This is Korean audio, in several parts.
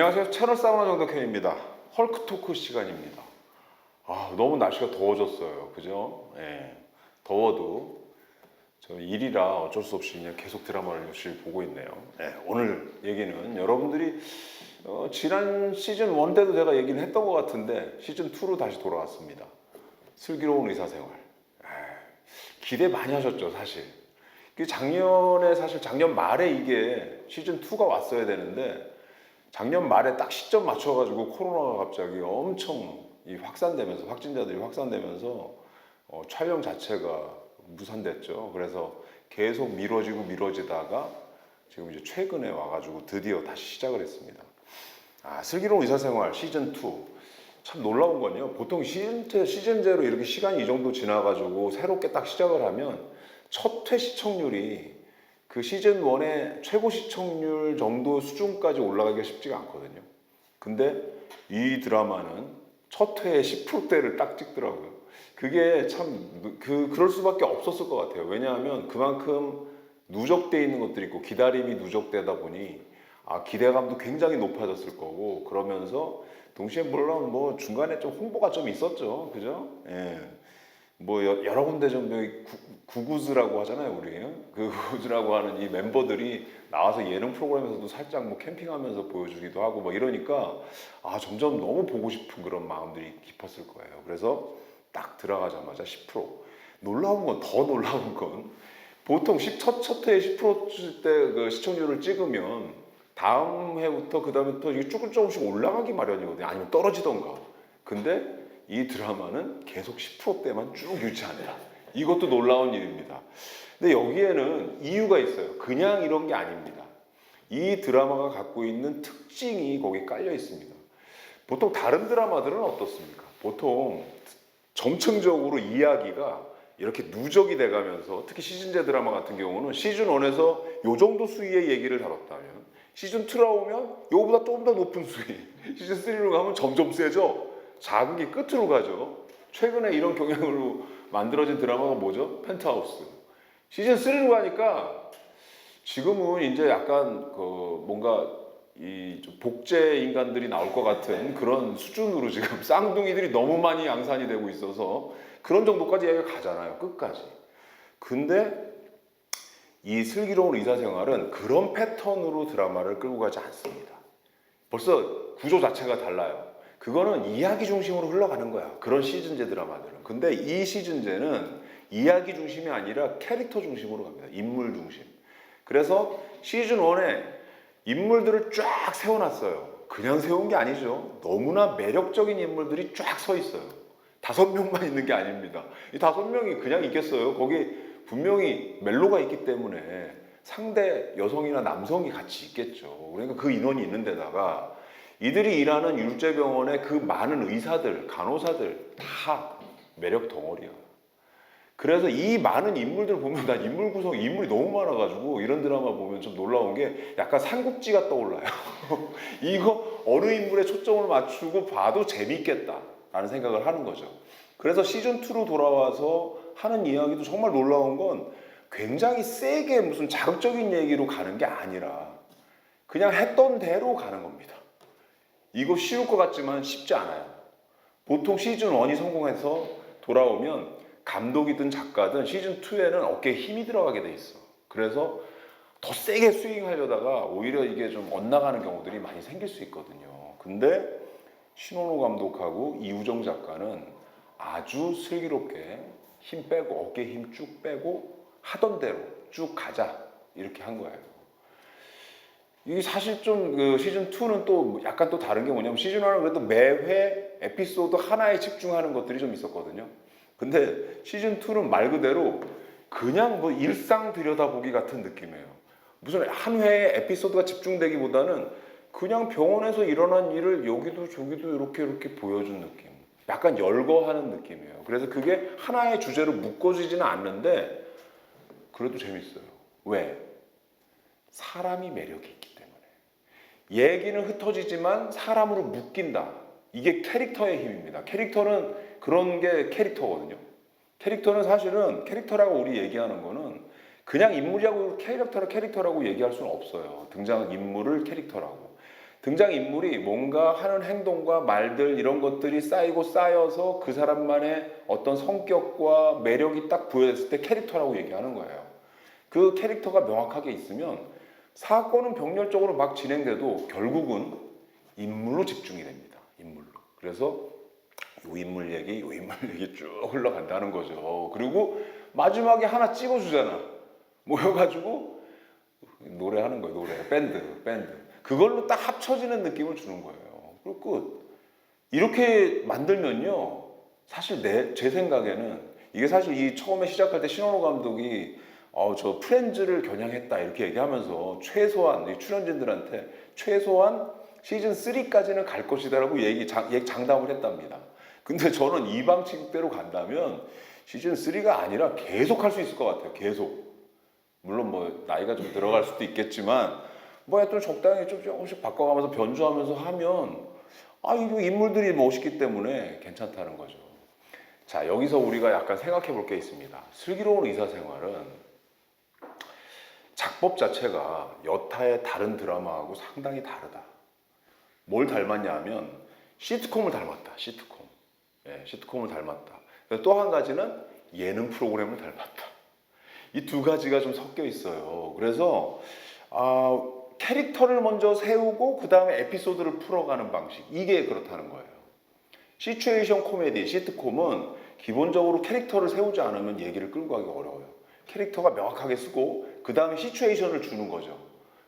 안녕하세요. 채널 사우나 정덕현입니다. 헐크 토크 시간입니다. 너무 날씨가 더워졌어요. 그죠? 예. 더워도 저는 일이라 어쩔 수 없이 그냥 계속 드라마를 열심히 보고 있네요. 예. 오늘 얘기는 여러분들이 지난 시즌 1 때도 제가 얘기를 했던 것 같은데 시즌 2로 다시 돌아왔습니다. 슬기로운 의사생활. 기대 많이 하셨죠, 사실. 작년 말에 이게 시즌 2가 왔어야 되는데 작년 말에 딱 시점 맞춰가지고 코로나가 갑자기 엄청 확진자들이 확산되면서 촬영 자체가 무산됐죠. 그래서 계속 미뤄지다가 지금 이제 최근에 와가지고 드디어 다시 시작을 했습니다. 슬기로운 의사생활 시즌 2. 참 놀라운 건요. 보통 시즌제로 이렇게 시간이 이 정도 지나가지고 새롭게 딱 시작을 하면 첫 회 시청률이 그 시즌 1의 최고 시청률 정도 수준까지 올라가기가 쉽지가 않거든요. 근데 이 드라마는 첫 회에 10%대를 딱 찍더라고요. 그게 참 그럴 수밖에 없었을 것 같아요. 왜냐하면 그만큼 누적돼 있는 것들이 있고 기다림이 누적되다 보니 기대감도 굉장히 높아졌을 거고, 그러면서 동시에 물론 뭐 중간에 좀 홍보가 좀 있었죠. 그죠? 예. 뭐 여러 군데 좀 구구즈라고 하잖아요, 우리. 그 구구즈라고 하는 이 멤버들이 나와서 예능 프로그램에서도 살짝 뭐 캠핑하면서 보여주기도 하고 뭐 이러니까 점점 너무 보고 싶은 그런 마음들이 깊었을 거예요. 그래서 딱 들어가자마자 10%. 더 놀라운 건 보통 첫 회에 10%때 그 시청률을 찍으면 다음 해부터 그 다음부터 이게 조금씩 올라가기 마련이거든요. 아니면 떨어지던가. 근데 이 드라마는 계속 10%대만 쭉 유지한다. 이것도 놀라운 일입니다. 근데 여기에는 이유가 있어요. 그냥 이런 게 아닙니다. 이 드라마가 갖고 있는 특징이 거기 깔려 있습니다. 보통 다른 드라마들은 어떻습니까? 보통 점층적으로 이야기가 이렇게 누적이 돼가면서, 특히 시즌제 드라마 같은 경우는 시즌 1에서 요 정도 수위의 얘기를 다뤘다면 시즌 2로 오면 요거보다 조금 더 높은 수위, 시즌 3로 가면 점점 세죠. 자극이 끝으로 가죠. 최근에 이런 경향으로 만들어진 드라마가 뭐죠? 펜트하우스. 시즌 3로 가니까 지금은 이제 약간 뭔가 좀 복제 인간들이 나올 것 같은 그런 수준으로 지금 쌍둥이들이 너무 많이 양산이 되고 있어서 그런 정도까지 얘기가 가잖아요. 끝까지. 근데 이 슬기로운 의사생활은 그런 패턴으로 드라마를 끌고 가지 않습니다. 벌써 구조 자체가 달라요. 그거는 이야기 중심으로 흘러가는 거야. 그런 시즌제 드라마들은. 근데 이 시즌제는 이야기 중심이 아니라 캐릭터 중심으로 갑니다. 인물 중심. 그래서 시즌 1에 인물들을 쫙 세워놨어요. 그냥 세운 게 아니죠. 너무나 매력적인 인물들이 쫙 서 있어요. 5명만 있는 게 아닙니다. 이 5명이 그냥 있겠어요. 거기 분명히 멜로가 있기 때문에 상대 여성이나 남성이 같이 있겠죠. 그러니까 그 인원이 있는 데다가 이들이 일하는 율제병원의 그 많은 의사들, 간호사들 다 매력 덩어리야. 그래서 이 많은 인물들 보면 난 인물이 너무 많아가지고 이런 드라마 보면 좀 놀라운 게 약간 삼국지가 떠올라요. 이거 어느 인물에 초점을 맞추고 봐도 재밌겠다라는 생각을 하는 거죠. 그래서 시즌2로 돌아와서 하는 이야기도 정말 놀라운 건 굉장히 세게 무슨 자극적인 얘기로 가는 게 아니라 그냥 했던 대로 가는 겁니다. 이거 쉬울 것 같지만 쉽지 않아요. 보통 시즌 1이 성공해서 돌아오면 감독이든 작가든 시즌 2에는 어깨에 힘이 들어가게 돼 있어. 그래서 더 세게 스윙하려다가 오히려 이게 좀 엇나가는 경우들이 많이 생길 수 있거든요. 근데 신원호 감독하고 이우정 작가는 아주 슬기롭게 힘 빼고 어깨에 힘 쭉 빼고 하던 대로 쭉 가자 이렇게 한 거예요. 이게 사실 좀 시즌 2는 또 약간 또 다른 게 뭐냐면 시즌 1은 그래도 매회 에피소드 하나에 집중하는 것들이 좀 있었거든요. 근데 시즌 2는 말 그대로 그냥 뭐 일상 들여다보기 같은 느낌이에요. 무슨 한 회에 에피소드가 집중되기보다는 그냥 병원에서 일어난 일을 여기도 저기도 이렇게 보여준 느낌. 약간 열거하는 느낌이에요. 그래서 그게 하나의 주제로 묶어지지는 않는데 그래도 재밌어요. 왜? 사람이 매력이 있기 때문에. 얘기는 흩어지지만 사람으로 묶인다. 이게 캐릭터의 힘입니다. 캐릭터는 그런 게 캐릭터거든요. 캐릭터는 사실은 캐릭터라고 우리 얘기하는 거는 그냥 인물이라고 캐릭터라고 얘기할 수는 없어요. 등장한 인물을 캐릭터라고. 등장인물이 뭔가 하는 행동과 말들 이런 것들이 쌓이고 쌓여서 그 사람만의 어떤 성격과 매력이 딱 보여졌을 때 캐릭터라고 얘기하는 거예요. 그 캐릭터가 명확하게 있으면 사건은 병렬적으로 막 진행돼도 결국은 인물로 집중이 됩니다. 인물로. 그래서 요 인물 얘기, 요 인물 얘기 쭉 흘러간다는 거죠. 그리고 마지막에 하나 찍어주잖아. 모여가지고 노래하는 거예요. 노래, 밴드. 그걸로 딱 합쳐지는 느낌을 주는 거예요. 그리고 끝. 이렇게 만들면요. 사실 제 생각에는 이게 사실 이 처음에 시작할 때 신원호 감독이 저 프렌즈를 겨냥했다 이렇게 얘기하면서 최소한 출연진들한테 최소한 시즌 3까지는 갈 것이다라고 장담을 했답니다. 근데 저는 이 방식대로 간다면 시즌 3가 아니라 계속 할 수 있을 것 같아요. 계속. 물론 뭐 나이가 좀 들어갈 수도 있겠지만 뭐 하여튼 적당히 좀 조금씩 바꿔가면서 변주하면서 하면 이거 인물들이 멋있기 때문에 괜찮다는 거죠. 자, 여기서 우리가 약간 생각해 볼 게 있습니다. 슬기로운 의사생활은 작법 자체가 여타의 다른 드라마하고 상당히 다르다. 뭘 닮았냐 하면 시트콤을 닮았다. 시트콤. 예, 시트콤을 닮았다. 또 한 가지는 예능 프로그램을 닮았다. 이 두 가지가 좀 섞여 있어요. 그래서 캐릭터를 먼저 세우고 그 다음에 에피소드를 풀어가는 방식. 이게 그렇다는 거예요. 시츄에이션 코미디, 시트콤은 기본적으로 캐릭터를 세우지 않으면 얘기를 끌고 가기 어려워요. 캐릭터가 명확하게 쓰고 그 다음에 시츄에이션을 주는 거죠.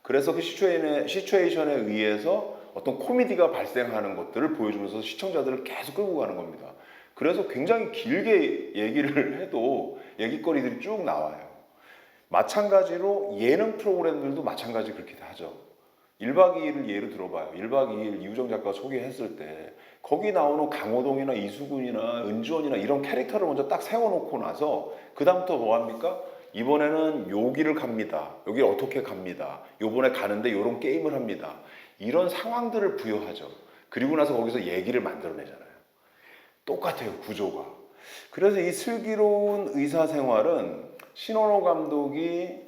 그래서 그 시츄에이션에 의해서 어떤 코미디가 발생하는 것들을 보여주면서 시청자들을 계속 끌고 가는 겁니다. 그래서 굉장히 길게 얘기를 해도 얘기거리들이 쭉 나와요. 마찬가지로 예능 프로그램들도 마찬가지 그렇게 하죠. 1박 2일을 예로 들어봐요. 1박 2일 이우정 작가가 소개했을 때 거기 나오는 강호동이나 이수근이나 은지원이나 이런 캐릭터를 먼저 딱 세워놓고 나서 그 다음부터 뭐합니까? 이번에는 여기를 갑니다. 여기를 어떻게 갑니다. 요번에 가는데 이런 게임을 합니다. 이런 상황들을 부여하죠. 그리고 나서 거기서 얘기를 만들어내잖아요. 똑같아요, 구조가. 그래서 이 슬기로운 의사생활은 신원호 감독이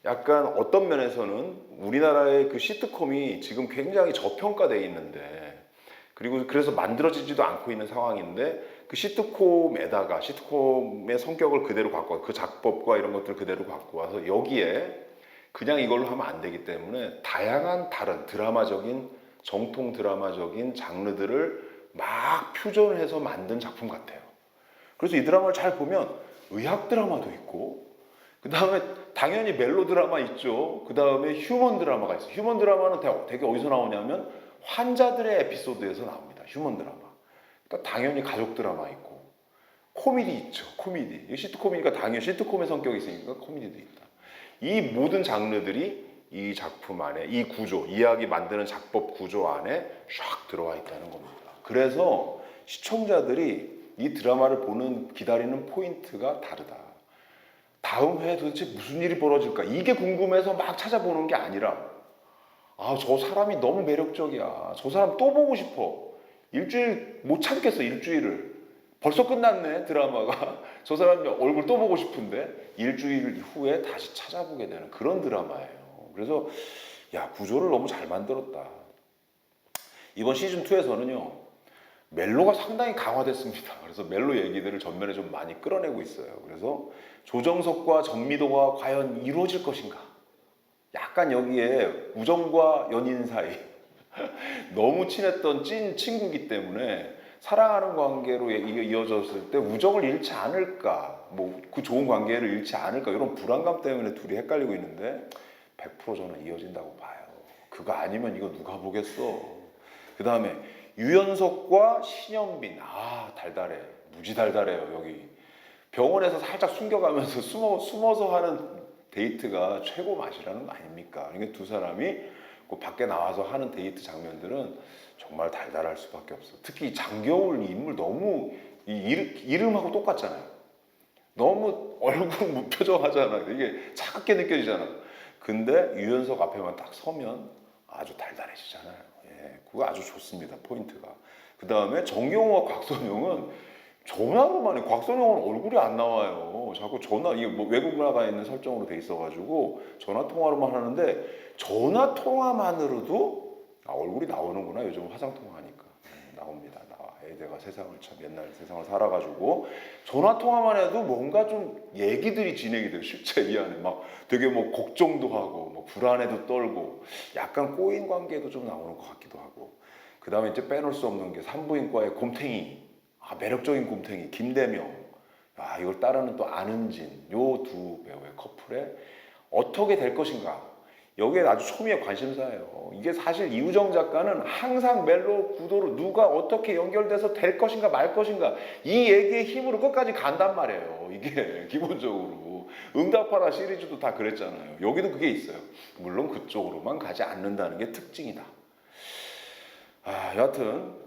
약간 어떤 면에서는 우리나라의 그 시트콤이 지금 굉장히 저평가되어 있는데 그리고 그래서 만들어지지도 않고 있는 상황인데 그 시트콤의 성격을 그대로 갖고 와서 그 작법과 이런 것들을 그대로 갖고 와서 여기에 그냥 이걸로 하면 안 되기 때문에 다양한 다른 드라마적인 정통 드라마적인 장르들을 막 퓨전해서 만든 작품 같아요. 그래서 이 드라마를 잘 보면 의학 드라마도 있고 그 다음에 당연히 멜로 드라마 있죠. 그 다음에 휴먼 드라마가 있어요. 휴먼 드라마는 되게 어디서 나오냐면 환자들의 에피소드에서 나옵니다. 휴먼 드라마. 그러니까 당연히 가족 드라마 있고 코미디 있죠. 코미디. 이 시트콤이니까 당연히 시트콤의 성격이 있으니까 코미디도 있다. 이 모든 장르들이 이 작품 안에 이 구조, 이야기 만드는 작법 구조 안에 샥 들어와 있다는 겁니다. 그래서 시청자들이 이 드라마를 기다리는 포인트가 다르다. 다음 회에 도대체 무슨 일이 벌어질까? 이게 궁금해서 막 찾아보는 게 아니라 저 사람이 너무 매력적이야. 저 사람 또 보고 싶어. 일주일 못 참겠어, 일주일을. 벌써 끝났네, 드라마가. 저 사람 얼굴 또 보고 싶은데 일주일 후에 다시 찾아보게 되는 그런 드라마예요. 그래서 구조를 너무 잘 만들었다. 이번 시즌2에서는요. 멜로가 상당히 강화됐습니다. 그래서 멜로 얘기들을 전면에 좀 많이 끌어내고 있어요. 그래서 조정석과 정미도가 과연 이루어질 것인가? 약간 여기에 우정과 연인 사이 너무 친했던 찐 친구이기 때문에 사랑하는 관계로 이어졌을 때 우정을 잃지 않을까? 그 좋은 관계를 잃지 않을까? 이런 불안감 때문에 둘이 헷갈리고 있는데 100% 저는 이어진다고 봐요. 그거 아니면 이거 누가 보겠어? 그 다음에 유연석과 신현빈 달달해. 무지 달달해요. 여기 병원에서 살짝 숨겨가면서 숨어서 하는 데이트가 최고 맛이라는 거 아닙니까? 그러니까 두 사람이 그 밖에 나와서 하는 데이트 장면들은 정말 달달할 수밖에 없어. 특히 장겨울 인물 너무 이름하고 똑같잖아요. 너무 얼굴 무표정하잖아. 이게 차갑게 느껴지잖아. 근데 유연석 앞에만 딱 서면 아주 달달해지잖아요. 그거 아주 좋습니다. 포인트가. 그 다음에 정경호와 곽선용은 전화로만 해. 곽선용은 얼굴이 안 나와요. 자꾸 이게 외국 나라에 있는 설정으로 돼 있어가지고 전화 통화로만 하는데 전화 통화만으로도 아, 얼굴이 나오는구나. 요즘 화상통화하니까. 나옵니다. 나와. 내가 세상을 참 옛날 세상을 살아가지고 전화통화만 해도 뭔가 좀 얘기들이 진행이 돼요. 실제 이 안에 막 되게 뭐 걱정도 하고 뭐 불안해도 떨고 약간 꼬인 관계도 좀 나오는 것 같기도 하고, 그 다음에 이제 빼놓을 수 없는 게 산부인과의 곰탱이, 아, 매력적인 곰탱이 김대명, 아, 이걸 따르는 또 안은진, 요 두 배우의 커플에 어떻게 될 것인가, 여기에 아주 초미의 관심사예요. 이게 사실 이우정 작가는 항상 멜로 구도로 누가 어떻게 연결돼서 될 것인가 말 것인가 이 얘기의 힘으로 끝까지 간단 말이에요. 이게 기본적으로 응답하라 시리즈도 다 그랬잖아요. 여기도 그게 있어요. 물론 그쪽으로만 가지 않는다는 게 특징이다. 아, 여하튼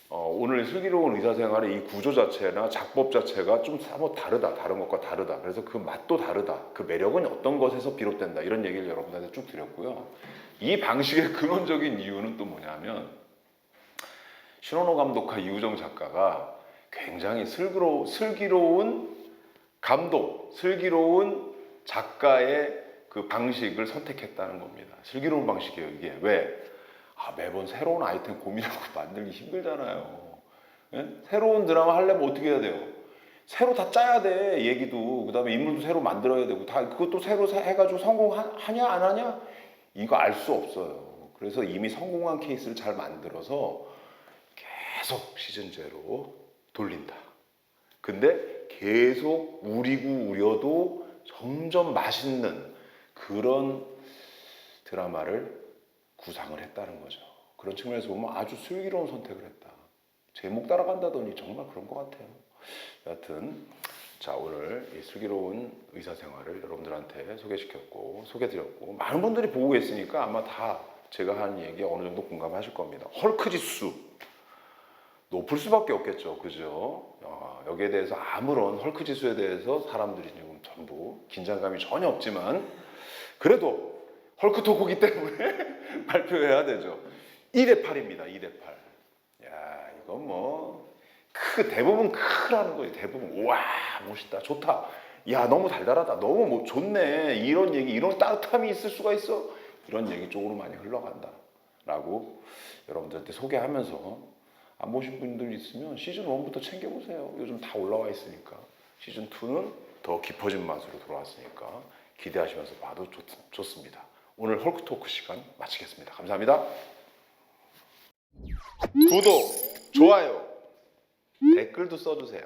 오늘 슬기로운 의사생활의 이 구조 자체나 작법 자체가 좀 사뭇 다르다. 다른 것과 다르다. 그래서 그 맛도 다르다. 그 매력은 어떤 것에서 비롯된다. 이런 얘기를 여러분들한테 쭉 드렸고요. 이 방식의 근원적인 이유는 또 뭐냐면, 신원호 감독과 이우정 작가가 굉장히 슬기로운 감독, 슬기로운 작가의 그 방식을 선택했다는 겁니다. 슬기로운 방식이에요, 이게. 왜? 아, 매번 새로운 아이템 고민하고 만들기 힘들잖아요. 예? 새로운 드라마 하려면 어떻게 해야 돼요? 새로 다 짜야 돼, 얘기도. 그 다음에 인물도 새로 만들어야 되고, 다 그것도 새로 해가지고 성공하냐, 안 하냐? 이거 알 수 없어요. 그래서 이미 성공한 케이스를 잘 만들어서 계속 시즌제로 돌린다. 근데 계속 우리고 우려도 점점 맛있는 그런 드라마를 구상을 했다는 거죠. 그런 측면에서 보면 아주 슬기로운 선택을 했다. 제목 따라간다더니 정말 그런 것 같아요. 여하튼 자, 오늘 이 슬기로운 의사생활을 여러분들한테 소개드렸고 많은 분들이 보고 계시니까 아마 다 제가 하는 얘기에 어느 정도 공감하실 겁니다. 헐크 지수 높을 수밖에 없겠죠. 그죠? 여기에 대해서 아무런 헐크 지수에 대해서 사람들이 지금 전부 긴장감이 전혀 없지만 그래도 헐크 토크기 때문에 발표해야 되죠. 2대 8입니다. 2대 8. 야, 이건 뭐 대부분 크라는 거예요. 대부분 와, 멋있다, 좋다. 야, 너무 달달하다, 너무 뭐 좋네. 이런 얘기, 이런 따뜻함이 있을 수가 있어. 이런 얘기 쪽으로 많이 흘러간다라고 여러분들한테 소개하면서 안 보신 분들 있으면 시즌 1부터 챙겨보세요. 요즘 다 올라와 있으니까. 시즌 2는 더 깊어진 맛으로 돌아왔으니까 기대하시면서 봐도 좋습니다. 오늘 헐크 토크 시간 마치겠습니다. 감사합니다. 구독, 좋아요, 댓글도 써주세요.